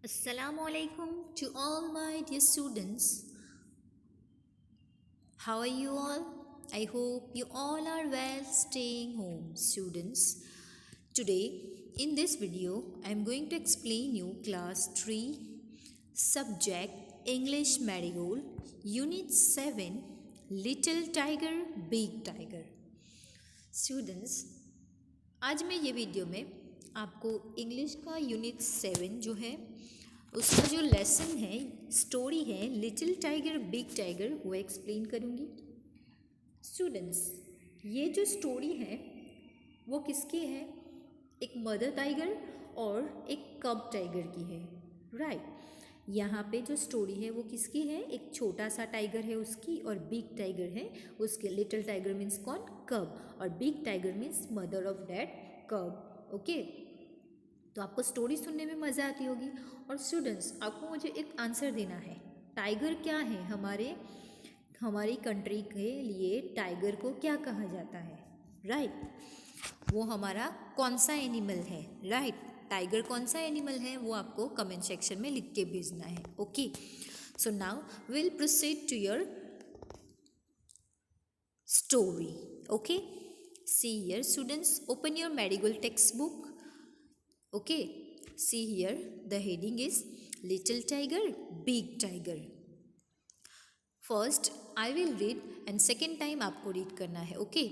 Assalamu alaikum to all my dear students. How are you all? I hope you all are well staying home, students. Today, in this video, I am going to explain you class 3 subject English Marigold Unit 7 Little Tiger Big Tiger. Students, आज मैं ये video में आपको English का unit 7 जो है उसका जो लेसन है स्टोरी है लिटिल टाइगर बिग टाइगर वो एक्सप्लेन करूँगी। स्टूडेंट्स, ये जो स्टोरी है वो किसकी है? एक मदर टाइगर और एक कब टाइगर की है, राइट। यहाँ पे जो स्टोरी है वो किसकी है? एक छोटा सा टाइगर है उसकी और बिग टाइगर है उसके। लिटिल टाइगर मीन्स कौन? कब। और big tiger means mother of that कब। ओके, तो आपको स्टोरी सुनने में मज़ा आती होगी। और स्टूडेंट्स, आपको मुझे एक आंसर देना है, टाइगर क्या है? हमारी कंट्री के लिए टाइगर को क्या कहा जाता है? राइट, वो हमारा कौन सा एनिमल है? राइट, टाइगर कौन सा एनिमल है वो आपको कमेंट सेक्शन में लिख के भेजना है। Okay, so now will proceed to your story. Okay, see here students, open your Marigold textbook. Okay, see here the heading is Little Tiger Big Tiger. First I will read and second time आपको read करना है। Okay,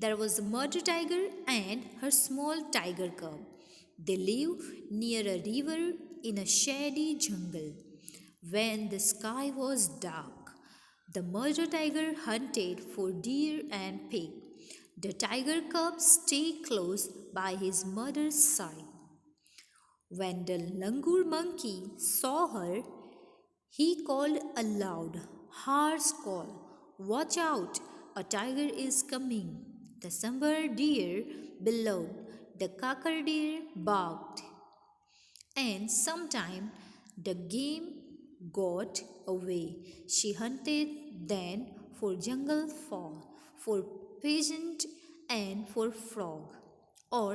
there was a mother tiger and her small tiger cub. They live near a river in a shady jungle. When the sky was dark, the mother tiger hunted for deer and pig. The tiger cub stayed close by his mother's side. When the langur monkey saw her, he called a loud, harsh call. Watch out, a tiger is coming. The sambar deer bellowed, the cocker deer barked, and sometime the game got away. She hunted then for jungle fowl, for pigeon and for frog, or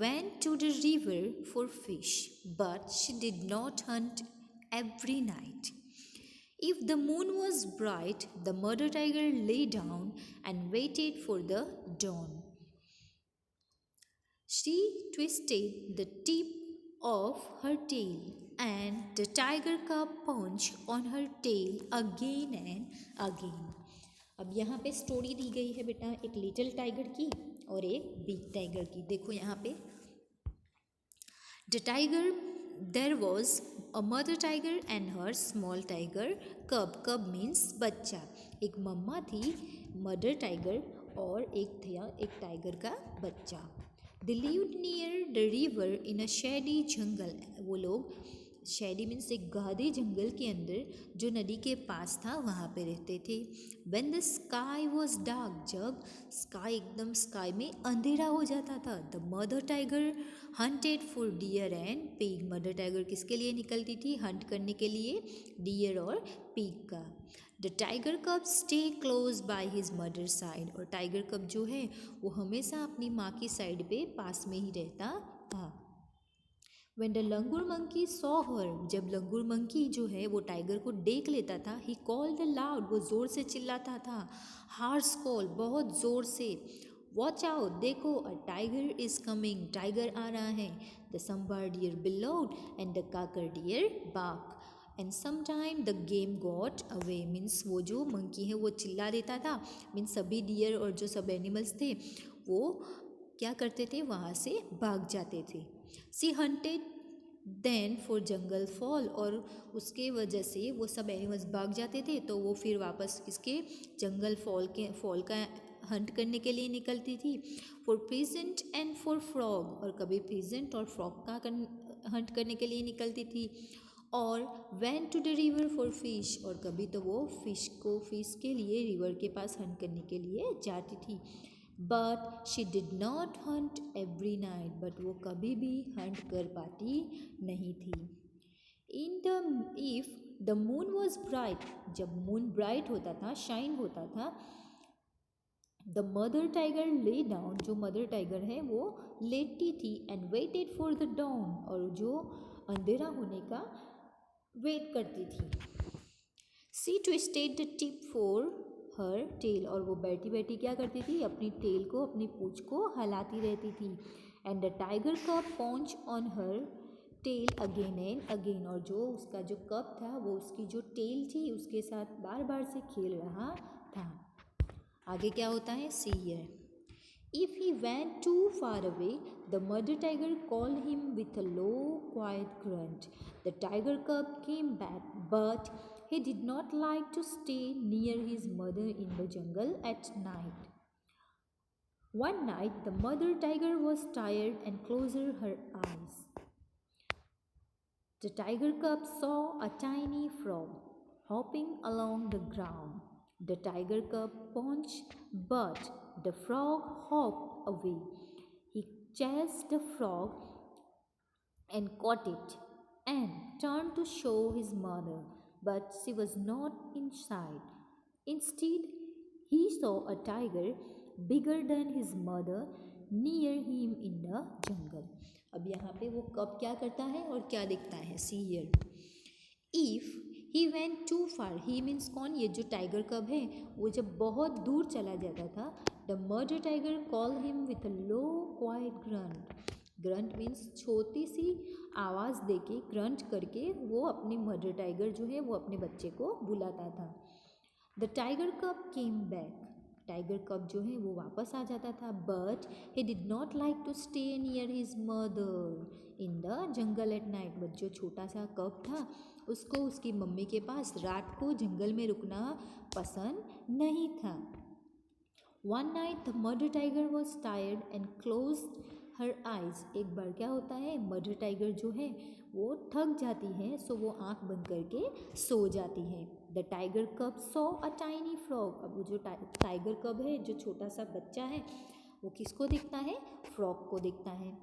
went to the river for fish, but she did not hunt every night. If the moon was bright, the mother tiger lay down and waited for the dawn. She twisted the tip of her tail, and the tiger cub punched on her tail again and again. अब यहाँ पे story दी गई है बेटा एक little tiger की और एक बिग टाइगर की। देखो यहाँ पे the tiger, there was a mother tiger and her small tiger कब। कब मीन्स बच्चा। एक मम्मा थी मदर टाइगर और एक था एक टाइगर का बच्चा। They lived near the river in a shady jungle. वो लोग, शेडी मीन्स एक गादे जंगल के अंदर जो नदी के पास था वहाँ पे रहते थे। When the sky was dark, जब स्काई में अंधेरा हो जाता था, the mother tiger hunted for deer and pig. Mother tiger किसके लिए निकलती थी? हंट करने के लिए डियर और पिग का। द टाइगर कब stay close by his mother side. और टाइगर कब जो है वो हमेशा अपनी माँ की साइड पे पास में ही रहता था। When the langur monkey saw her, जब लंगूर मंकी जो है वो टाइगर को देख लेता था, he called aloud, वो जोर से चिल्लाता था। harsh call, बहुत जोर से। watch out, देखो, a tiger is coming, tiger आ रहा है। the sambar deer bellowed and the cocker deer barked. And sometime the game got away, means वो जो मंकी है वो चिल्ला देता था, मीन्स सभी डियर और जो सब एनिमल्स थे वो क्या करते थे? वहाँ से भाग जाते थे। She hunted then for jungle fowl, और उसके वजह से वो सब एनिमल्स भाग जाते थे तो वो फिर वापस किसके? जंगल फॉल का हंट करने के लिए निकलती थी। For present and for frog, और कभी प्रेजेंट और फ्रॉग का हंट करने के लिए निकलती थी। और went to the river for fish, और कभी तो वो फिश के लिए रिवर के पास हंट करने के लिए जाती थी। But she did not hunt every night, but वो कभी भी हंट कर पाती नहीं थी। In the if the moon was bright, जब मून ब्राइट होता था, शाइन होता था, the mother tiger lay down, जो मदर टाइगर है वो लेटी थी, and waited for the dawn, और जो अंधेरा होने का वेट करती थी। She twisted the tip for her tail, और वो बैठी बैठी क्या करती थी, अपनी टेल को, अपनी पूंछ को हिलाती रहती थी। And the tiger cub pounce on her tail again and again, और जो उसका जो कप था वो उसकी जो टेल थी उसके साथ बार बार से खेल रहा था। आगे क्या होता है, see here. If he went too far away, the mother tiger called him with a low, quiet grunt. The tiger cub came back, but he did not like to stay near his mother in the jungle at night. One night, the mother tiger was tired and closed her eyes. The tiger cub saw a tiny frog hopping along the ground. The tiger cub pounced, but the frog hopped away. He chased the frog and caught it and turned to show his mother, but she was not in sight. Instead, he saw a tiger bigger than his mother near him in the jungle. अब यहाँ पे वो कब क्या करता है और क्या दिखता है, see here. If he went too far, he means कौन, ये जो टाइगर कब है वो जब बहुत दूर चला जाता था, the mother tiger call him with a low quite grunt. Grunt means छोटी सी आवाज़ देके, ग्रंट करके वो अपनी मदर टाइगर जो है वो अपने बच्चे को बुलाता था। द टाइगर कब केम बैक, टाइगर कब जो है वो वापस आ जाता था, but he did not like to stay near his mother in the jungle at night. But जो छोटा सा कब था उसको उसकी मम्मी के पास रात को जंगल में रुकना पसंद नहीं था। One night the mother tiger was tired and close her eyes. एक बार क्या होता है, मदर टाइगर जो है वो थक जाती है, सो वो आँख बंद करके सो जाती है। द टाइगर कब सॉ अ टाइनी फ्रॉग। अब वो जो टाइगर कब है, जो छोटा सा बच्चा है, वो किसको दिखता है, फ्रॉग को दिखता है।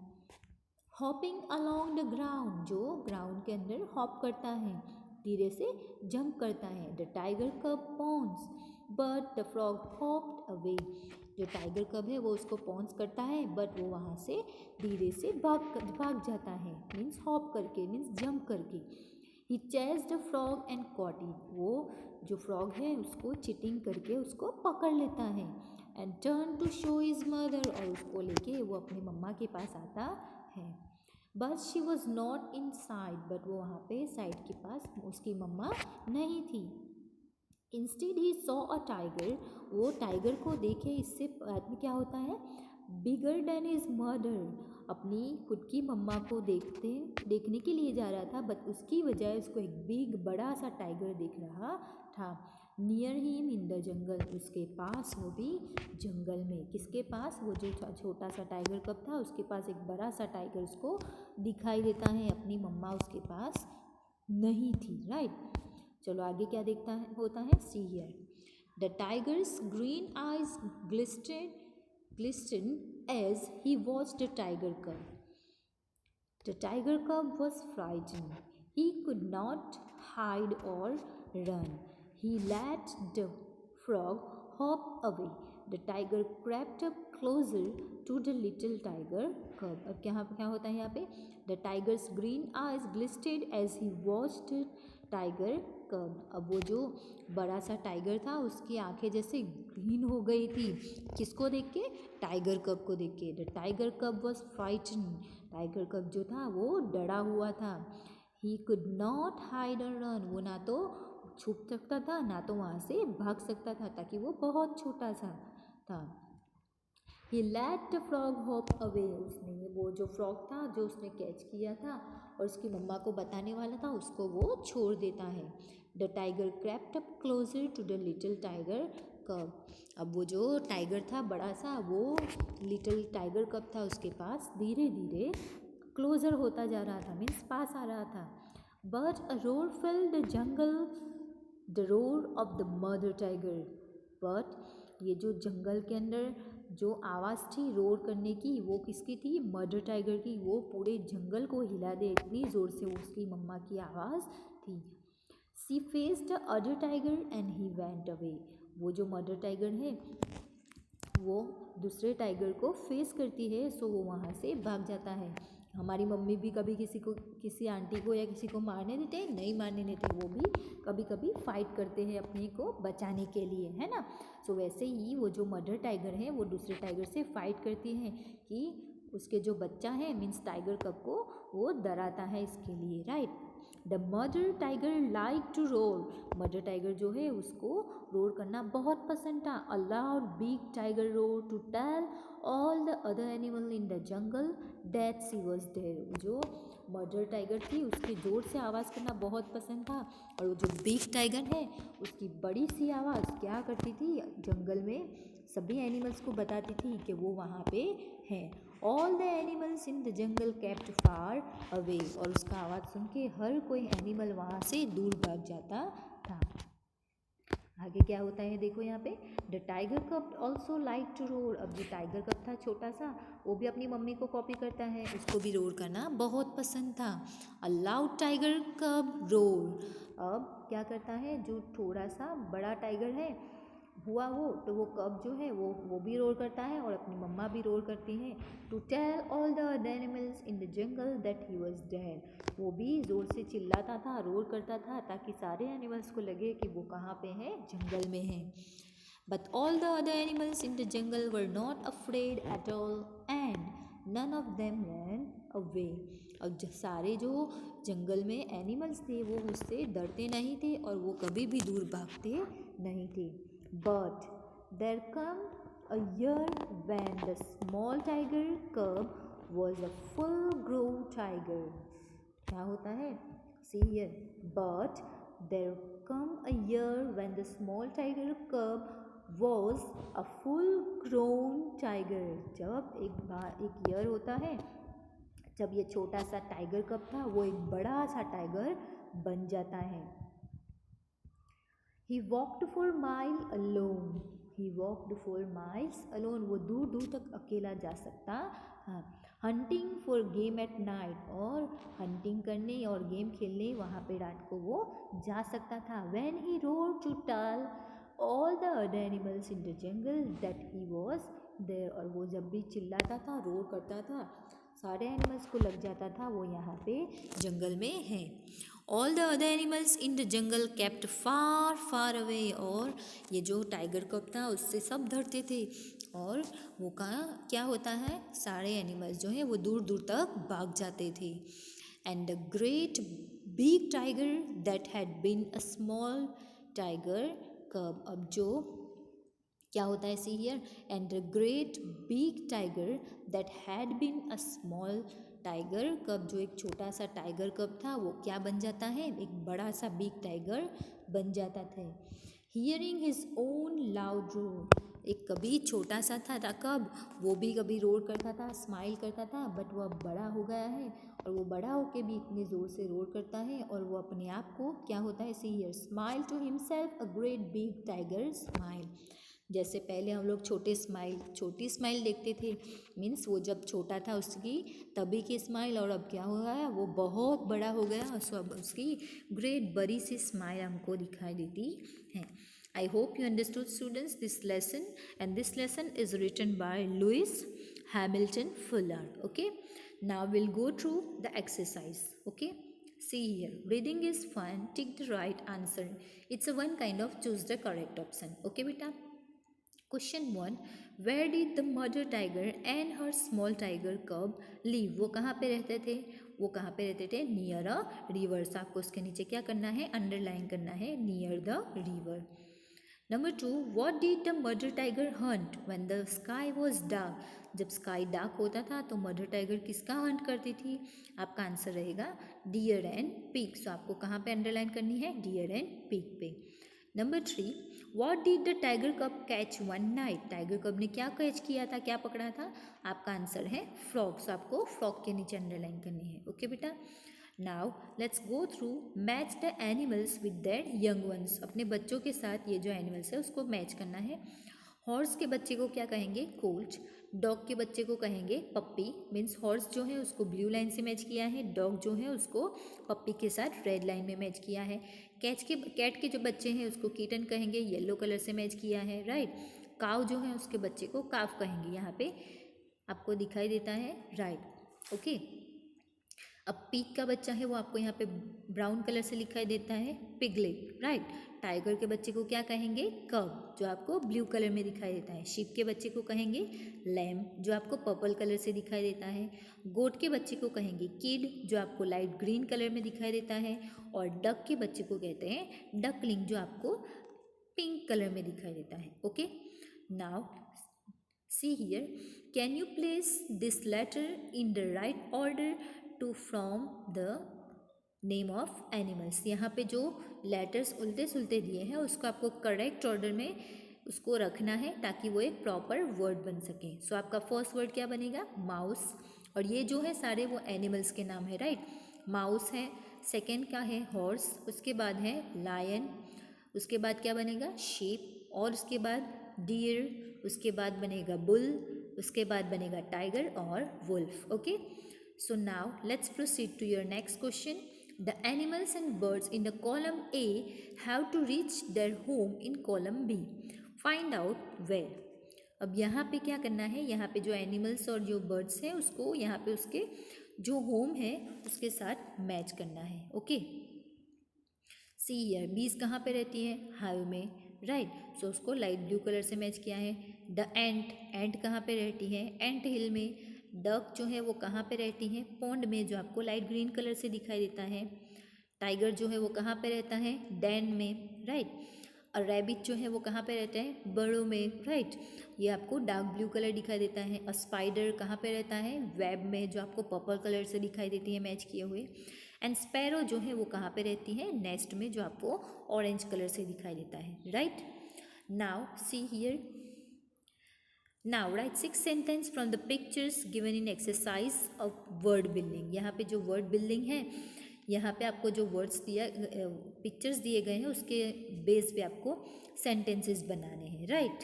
हॉपिंग अलॉन्ग द ग्राउंड, जो ग्राउंड के अंदर हॉप करता है, धीरे से जंप करता है। The tiger cub pounce, but the frog hopped away. जो टाइगर कब है वो उसको पॉन्स करता है, बट वो वहाँ से धीरे से भाग जाता है, मीन्स हॉप करके, मीन्स जंप करके। He chased the frog and caught it, वो जो फ्रॉग है उसको चिटिंग करके उसको पकड़ लेता है। And turn to show his mother, और उसको लेके वो अपनी मम्मा के पास आता है। But she was not in side, but वो वहाँ पे साइड के पास उसकी मम्मा नहीं थी। Instead he saw a tiger, वो टाइगर को देखे, इससे बाद में क्या होता है, बिगर देन हिज मदर, अपनी खुद की मम्मा को देखने के लिए जा रहा था, बट उसकी बजाय उसको एक बिग बड़ा सा टाइगर दिख रहा था। नियर हिम इन द जंगल, उसके पास, वो भी जंगल में। किसके पास, वो जो छोटा सा टाइगर कब था उसके पास एक बड़ा सा टाइगर उसको दिखाई देता है, अपनी मम्मा उसके पास नहीं थी, राइट। चलो आगे क्या देखता है, होता है, see here. The tigers green eyes glistened as he watched the tiger cub. The tiger cub was frightened. He could not hide or run. He let the frog hop away. The tiger crept up closer to the little tiger cub. अब क्या होता है यहाँ पे, The tiger's green eyes glistened as he watched the tiger cub. अब वो जो बड़ा सा टाइगर था उसकी आंखें जैसे ग्रीन हो गई थी, किसको देख के, टाइगर कब को देख के। द टाइगर कब वॉज फ्राइटन, टाइगर कब जो था वो डरा हुआ था। ही कुड नॉट हाइड और रन, वो ना तो छुप सकता था ना तो वहाँ से भाग सकता था, ताकि वो बहुत छोटा सा था। He let the frog hop away, उसने वो जो फ्रॉग था जो उसने कैच किया था और उसकी मम्मा को बताने वाला था उसको वो छोड़ देता है। The tiger crept up closer to the little tiger cub. अब वो जो टाइगर था बड़ा सा, वो लिटिल टाइगर कब था उसके पास धीरे धीरे क्लोजर होता जा रहा था, मीन्स पास आ रहा था। But a roar fill the jungle, the roar of the mother tiger. But ये जो जंगल के अंदर जो आवाज़ थी रोर करने की, वो किसकी थी, मदर टाइगर की। वो पूरे जंगल को हिला दे, इतनी ज़ोर से उसकी मम्मा की आवाज़ थी। She faced the other tiger and he went away. वो जो मदर टाइगर है वो दूसरे टाइगर को फेस करती है, सो वो वहाँ से भाग जाता है। हमारी मम्मी भी कभी किसी आंटी को या किसी को मारने देते हैं? नहीं मारने देते, वो भी कभी कभी फाइट करते हैं अपने को बचाने के लिए, है ना। सो वैसे ही वो जो मदर टाइगर है वो दूसरे टाइगर से फाइट करती है कि उसके जो बच्चा है मीन्स टाइगर कब को वो डराता है इसके लिए, right. The mother tiger like to roar, mother tiger जो है उसको रोर करना बहुत पसंद था। A loud big tiger roar to tell all the other animal in the jungle that she was there, जो मदर टाइगर थी उसकी ज़ोर से आवाज़ करना बहुत पसंद था, और वो जो बिग टाइगर है उसकी बड़ी सी आवाज़ क्या करती थी, जंगल में सभी एनिमल्स को बताती थी कि वो वहाँ पे हैं। All the animals in the jungle kept far away, और उसका आवाज़ सुन के हर कोई एनिमल वहाँ से दूर भाग जाता था। आगे क्या होता है देखो यहाँ पे, the tiger cub also like to roar, अब जो टाइगर कप था छोटा सा वो भी अपनी मम्मी को कॉपी करता है, उसको भी रोर करना बहुत पसंद था। अ लाउड टाइगर कब रोर, अब क्या करता है जो थोड़ा सा बड़ा टाइगर है हुआ वो, तो वो कब जो है वो भी रोर करता है और अपनी मम्मा भी रोर करती हैं, to tell all the other animals in the jungle that he was there, वो भी ज़ोर से चिल्लाता था, रोर करता था ताकि सारे एनिमल्स को लगे कि वो कहाँ पे है, जंगल में है। But all the other animals in the jungle were not afraid at all and none of them ran away, और सारे जो जंगल में एनिमल्स थे वो उससे डरते नहीं थे और वो कभी भी दूर भागते नहीं थे। But there came a year when the small tiger cub was a full-grown tiger. क्या होता है? See here. But there came a year when the small tiger cub was a full-grown tiger. जब एक ईयर होता है जब ये छोटा सा टाइगर कब था वो एक बड़ा सा टाइगर बन जाता है। He walked for miles alone. He walked for miles alone. वो दूर दूर तक अकेला जा सकता था। Hunting for game at night, और हंटिंग करने और गेम खेलने वहाँ पे रात को वो जा सकता था। When he roared to tell all the other animals in the jungle that he was there, और वो जब भी चिल्लाता था रोर करता था सारे एनिमल्स को लग जाता था वो यहाँ पे जंगल में है। All the other animals in the jungle kept far far away, और ये जो टाइगर कप था उससे सब डरते थे और वो क्या होता है सारे एनिमल्स जो हैं वो दूर दूर तक भाग जाते थे। And the great big tiger that had been a small tiger cub, अब जो क्या होता है see here, and the great big tiger that had been a small tiger cub, जो एक छोटा सा टाइगर कब था वो क्या बन जाता है, एक बड़ा सा बिग टाइगर बन जाता था। Hearing his own loud roar, एक कभी छोटा सा था कब वो भी कभी रोर करता था, स्माइल करता था, बट वो अब बड़ा हो गया है और वो बड़ा होके भी इतने ज़ोर से रोर करता है और वो अपने आप को क्या होता है see here, smile to himself a great big tiger smile. जैसे पहले हम लोग छोटी स्माइल देखते थे, मीन्स वो जब छोटा था उसकी तभी की स्माइल, और अब क्या हो गया वो बहुत बड़ा हो गया और अब उसकी ग्रेट बड़ी सी स्माइल हमको दिखाई देती है। I hope you understood students this lesson, and this lesson is written by Louis Hamilton Fuller. Okay, now will go through the exercise. Okay, see here, reading is fun, tick the right answer, it's a one kind of choose the correct option. Okay beta, question 1, where did the mother tiger and her small tiger cub live, वो कहाँ पे रहते थे, वो कहाँ पे रहते थे, नियर अ रिवर। आपको उसके नीचे क्या करना है, अंडरलाइन करना है, near the river. Number 2, what did the mother tiger Hunt when the sky was dark, जब स्काई डार्क होता था तो मदर टाइगर किसका हंट करती थी, आपका आंसर रहेगा डियर एंड पिग। सो आपको कहाँ पे अंडरलाइन करनी है, डियर एंड पिग पे। Number 3, what did the tiger कब कैच वन नाइट, टाइगर कब ने क्या कैच किया था, क्या पकड़ा था, आपका आंसर है फ्रॉग। सो आपको फ्रॉग के नीचे अंडरलाइन करनी है। ओके बेटा, now let's go through match the animals with their young ones, अपने बच्चों के साथ ये जो एनिमल्स है उसको मैच करना है। हॉर्स के बच्चे को क्या कहेंगे, कोल्ट। डॉग के बच्चे को कहेंगे पप्पी, मीन्स हॉर्स जो है उसको ब्लू लाइन से मैच किया है, डॉग जो है उसको पप्पी के साथ रेड लाइन में मैच किया है। कैट के जो बच्चे हैं उसको किटन कहेंगे, येलो कलर से मैच किया है, राइट। काव जो है उसके बच्चे को काफ कहेंगे, यहाँ पे आपको दिखाई देता है, राइट। ओके, अब पिग का बच्चा है वो आपको यहाँ पे ब्राउन कलर से लिखाई देता है पिगलेट, राइट। टाइगर के बच्चे को क्या कहेंगे, कब, जो आपको ब्लू कलर में दिखाई देता है। शीप के बच्चे को कहेंगे लैम्ब, जो आपको पर्पल कलर से दिखाई देता है। गोट के बच्चे को कहेंगे किड, जो आपको लाइट ग्रीन कलर में दिखाई देता है। और डक के बच्चे को कहते हैं डकलिंग, जो आपको पिंक कलर में दिखाई देता है। Okay, now see here, can you place this letter in the right order to form the name of animals। यहाँ पे जो लेटर्स उल्टे सुलटे दिए हैं उसको आपको करेक्ट ऑर्डर में उसको रखना है ताकि वो एक प्रॉपर वर्ड बन सके। सो आपका फर्स्ट वर्ड क्या बनेगा, माउस। और ये जो है सारे वो एनिमल्स के नाम है, राइट। माउस है, सेकेंड का है हॉर्स, उसके बाद है लायन, उसके बाद क्या बनेगा sheep, और उसके बाद डियर, उसके बाद बनेगा बुल, उसके बाद बनेगा टाइगर और wolf. Okay, so now let's proceed to your next question. The animals and birds in the column A have to reach their home in column B, find out where. अब यहाँ पे क्या करना है, यहाँ पे जो एनिमल्स और जो बर्ड्स हैं उसको यहाँ पे उसके जो होम है उसके साथ मैच करना है। ओके, सी हियर, बीज कहाँ पे रहती है, हाईवे में, राइट। सो उसको लाइट ब्लू कलर से मैच किया है। द एंट कहाँ पे रहती है, एंट हिल में। डक जो है वो कहाँ पे रहती है, पॉन्ड में, जो आपको लाइट ग्रीन कलर से दिखाई देता है। टाइगर जो है वो कहाँ पे रहता है, डैन में, राइट। और रैबिट जो है वो कहाँ पे रहता है, बर्रो में, राइट। ये आपको डार्क ब्लू कलर दिखाई देता है। और स्पाइडर कहाँ पे रहता है, वेब में, जो आपको पर्पल कलर से दिखाई देती है मैच किए हुए। एंड स्पैरो जो है वो कहाँ पे रहती है, नेस्ट में, जो आपको ऑरेंज कलर से दिखाई देता है, right. Now see here, now right 6 sentence from the pictures given in exercise of word building. यहाँ पे जो वर्ड बिल्डिंग है, यहाँ पे आपको जो वर्ड्स दिया पिक्चर्स दिए गए हैं उसके बेस पे आपको सेंटेंसेस बनाने हैं, राइट।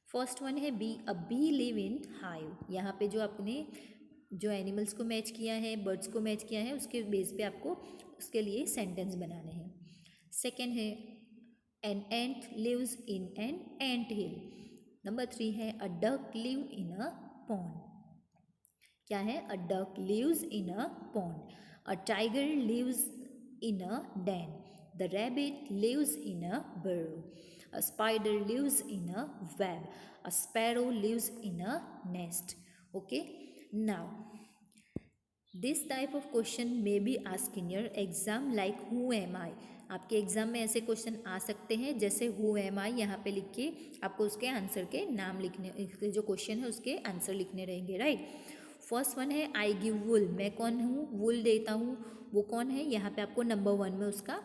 फर्स्ट वन है bee, a bee live in hive. यहाँ पे जो आपने जो एनिमल्स को मैच किया है, बर्ड्स को मैच किया है, उसके बेस पे आपको उसके लिए सेंटेंस बनाने हैं। सेकेंड है an ant lives in an ant hill. Number 3 है a duck live in a pond. क्या है, a duck lives in a pond. A tiger lives in a den. The rabbit lives in a burrow. A spider lives in a web. A sparrow lives in a nest. Okay, now this type of question may be asked in your exam like who am I। आपके exam में ऐसे question आ सकते हैं जैसे who am आई, यहाँ पे लिख के आपको उसके आंसर के नाम लिखने, जो क्वेश्चन है उसके आंसर लिखने रहेंगे, राइट। फर्स्ट वन है आई गिव वुल, मैं कौन हूँ, वुल देता हूँ, वो कौन है, यहाँ पे आपको नंबर 1 में उसका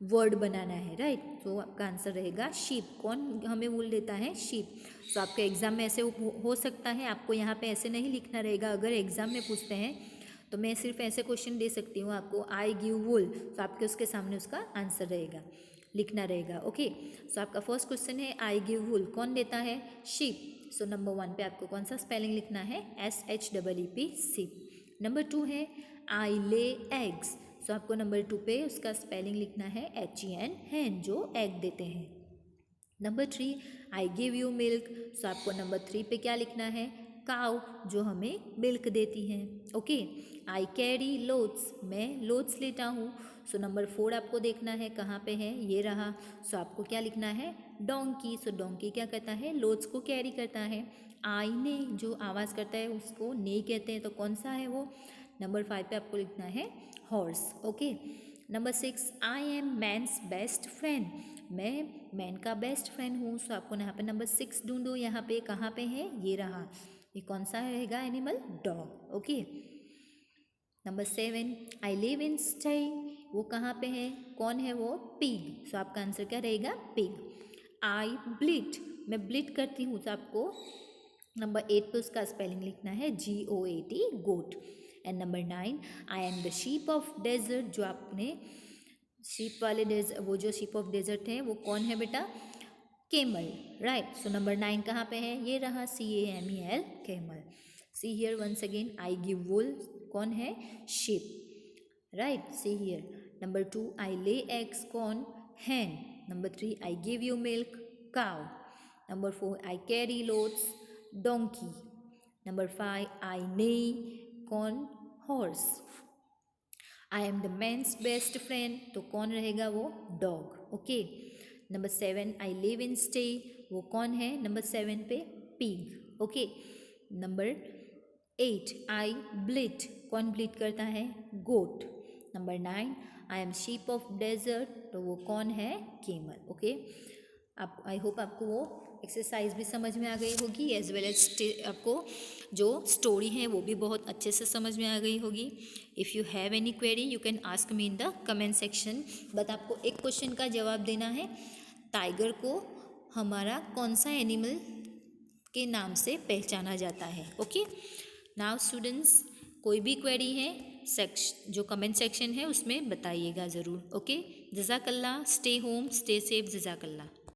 वर्ड बनाना है, राइट। तो आपका आंसर रहेगा शीप, कौन हमें वुल देता है, शीप। तो आपके एग्जाम में ऐसे हो सकता है, आपको यहाँ पे ऐसे नहीं लिखना रहेगा। अगर एग्जाम में पूछते हैं तो मैं सिर्फ ऐसे क्वेश्चन दे सकती हूँ आपको, आई गिव वुल, तो आपके उसके सामने उसका आंसर रहेगा, लिखना रहेगा। ओके, सो आपका फर्स्ट क्वेश्चन है आई गिव वुल, कौन देता है, शीप। सो नंबर 1 पे आपको कौन सा स्पेलिंग लिखना है, SHEEP, शीप। नंबर 2 है आई ले एग्स, सो आपको नंबर 2 पे उसका स्पेलिंग लिखना है HEN, हैन, जो एग देते हैं। Number 3 I give you milk, so आपको नंबर 3 पे क्या लिखना है, काउ, जो हमें मिल्क देती हैं। ओके, आई कैरी लोड्स, मैं लोड्स लेता हूँ। सो नंबर 4 आपको देखना है कहाँ पे है, ये रहा। सो आपको क्या लिखना है, डोंकी। सो डोंकी क्या करता है, लोड्स को कैरी करता है। आई ने, जो आवाज़ करता है उसको ने कहते हैं, तो कौन सा है वो, नंबर 5 पे आपको लिखना है horse. Okay, number 6 I am man's best friend, मैं मैन का बेस्ट फ्रेंड हूँ। सो आपको यहाँ पे नंबर 6 ढूंढो, यहाँ पे कहाँ पे है, ये रहा। ये कौन सा रहेगा animal, dog. Okay, number 7 I live in sty, वो कहाँ पे है, कौन है वो, पिग। सो आपका आंसर क्या रहेगा, पिग। आई ब्लिट, मैं ब्लिट करती हूँ, तो आपको नंबर 8 पे उसका स्पेलिंग लिखना है GOAT, goat. And number 9 I am the ship of desert, जो आपने शीप वाले वो जो शीप ऑफ डेजर्ट है वो कौन है बेटा, केमल, राइट। सो नंबर 9 कहाँ पे है, ये रहा, CAMEL, camel. See here once again I give wool, कौन है, sheep, right. See here number 2 I lay eggs, कौन, hen. Number 3 I give you milk, cow. Number 4 I carry loads, donkey. Number 5 I neigh, कौन, horse. I am the man's best friend, तो कौन रहेगा वो? Dog. Okay. Number 7 I live in sty, वो कौन है number 7 पे? Pig. Okay. Number 8 I bleed, कौन ब्लीड करता है? Goat. Number 9 I am sheep of desert, तो वो कौन है? केमल। ओके। आप आई होप आपको वो एक्सरसाइज भी समझ में आ गई होगी, एज वेल एज आपको जो स्टोरी है वो भी बहुत अच्छे से समझ में आ गई होगी। If you have any query you can ask me in the comment section. But आपको एक क्वेश्चन का जवाब देना है, टाइगर को हमारा कौन सा एनिमल के नाम से पहचाना जाता है? ओके। नाउ स्टूडेंट्स, कोई भी क्वेरी है जो कमेंट सेक्शन है उसमें बताइएगा ज़रूर। ओके। जज़ाकल्ला, स्टे होम, स्टे सेफ, जज़ाकल्ला।